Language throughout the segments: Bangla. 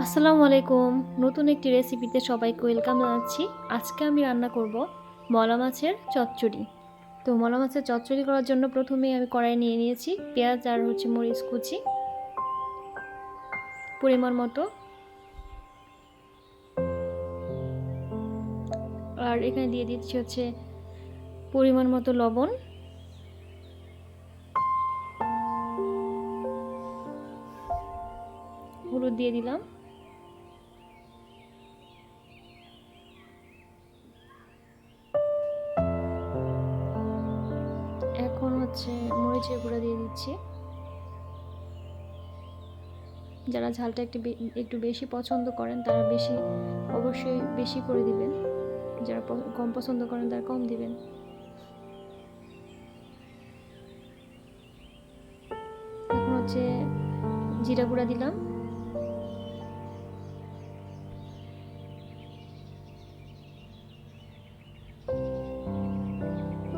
আসসালামু আলাইকুম। নতুন একটি রেসিপিতে সবাইকে ওয়েলকাম জানাচ্ছি। আজকে আমি রান্না করব মলা মাছের চচ্চড়ি। তো মলা মাছের চচ্চড়ি করার জন্য প্রথমেই আমি কড়াই নিয়ে নিয়েছি পেঁয়াজ আর মরিচ কুচি পরিমাণ মতো, আর এখানে দিয়ে দিচ্ছি পরিমাণ মতো লবণ, হলুদ দিয়ে দিলাম, এখন মরিচের গুঁড়া দিয়ে দিচ্ছি। যারা ঝালটা একটু বেশি পছন্দ করেন তারা অবশ্যই বেশি করে দিবেন, যারা কম পছন্দ করেন তারা কম দিবেন। এখন জিরা গুঁড়া দিলাম,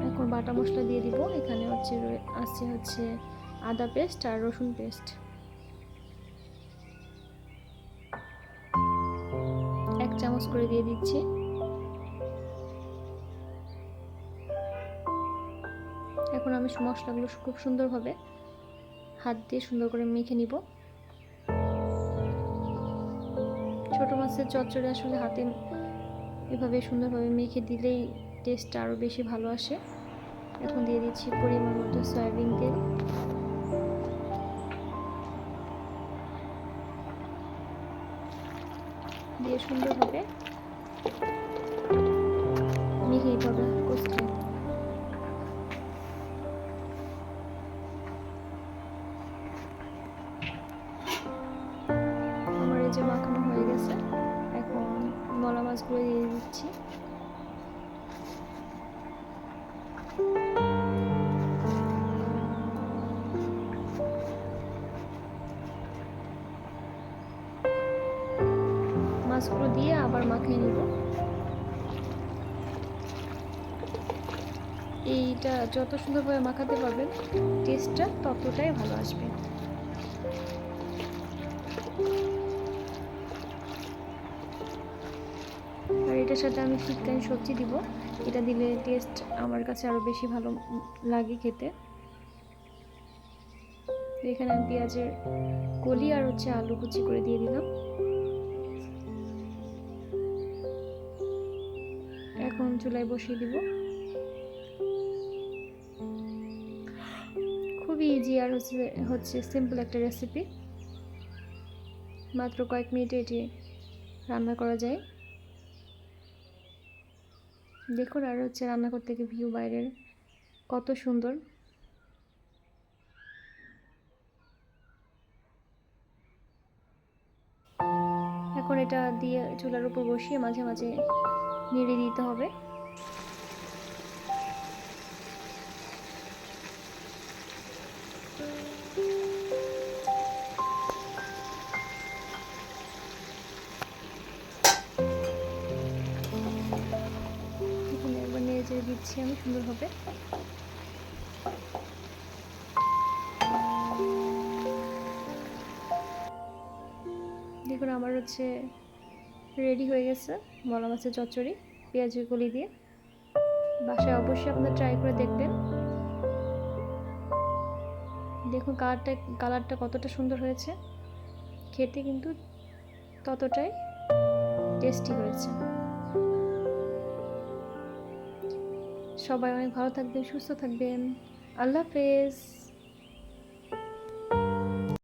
এখন বাটা মশলা দিয়ে দিব। এখানে আছে আদা পেস্ট আর রসুন পেস্ট, 1 চামচ করে দিয়ে দিচ্ছি। এখন আমি মশলাগুলো খুব সুন্দরভাবে হাত দিয়ে সুন্দর করে মেখে নিব। ছোট মাছের চচ্চড়ি আসলে হাতে এভাবে সুন্দরভাবে মেখে দিলেই টেস্টটা আরও বেশি ভালো আসে। এখন দিয়ে দিচ্ছি পরিমাণ মতো সয়াবিন তেল, দিয়ে সুন্দরভাবে মেখে নিতে হবে কষতে। আমার এই যে মাখানো হয়ে গেছে, এখন মলা মাছগুলো দিয়ে দিচ্ছি। মাছগুলো দিয়ে আবার মাখিয়ে নিব। এইটা যত সুন্দরভাবে মাখাতে পারবেন টেস্টটা ততটাই ভালো আসবে। আর এটার সাথে আমি শীতকালীন সবজি দিব, এটা দিলে টেস্ট আমার কাছে আরও বেশি ভালো লাগে খেতে। এখানে আমি পেঁয়াজের কলি আর আলু কুচি করে দিয়ে দিলাম। এখন চুলায় বসিয়ে দিব। খুবই ইজি আর সিম্পল একটা রেসিপি, মাত্র কয়েক মিনিটে এটি রান্না করা যায়। দেখুন, আর রান্না করতে গিয়ে ভিউ বাইরের কত সুন্দর। এখন এটা দিয়ে চুলার উপর বসিয়ে মাঝে মাঝে নেড়ে দিতে হবে। এখানে একবার নেড়ে দিচ্ছি আমি সুন্দরভাবে। দেখুন, আমার রেডি হয়ে গেছে মলা মাছের চচ্চড়ি পেঁয়াজের কলি দিয়ে। বাসায় অবশ্যই আপনারা ট্রাই করে দেখবেন। দেখুন কালারটা কতটা সুন্দর হয়েছে, খেতে কিন্তু ততটাই টেস্টি হয়েছে। সবাই অনেক ভালো থাকবেন, সুস্থ থাকবেন। আল্লাহ হাফেজ।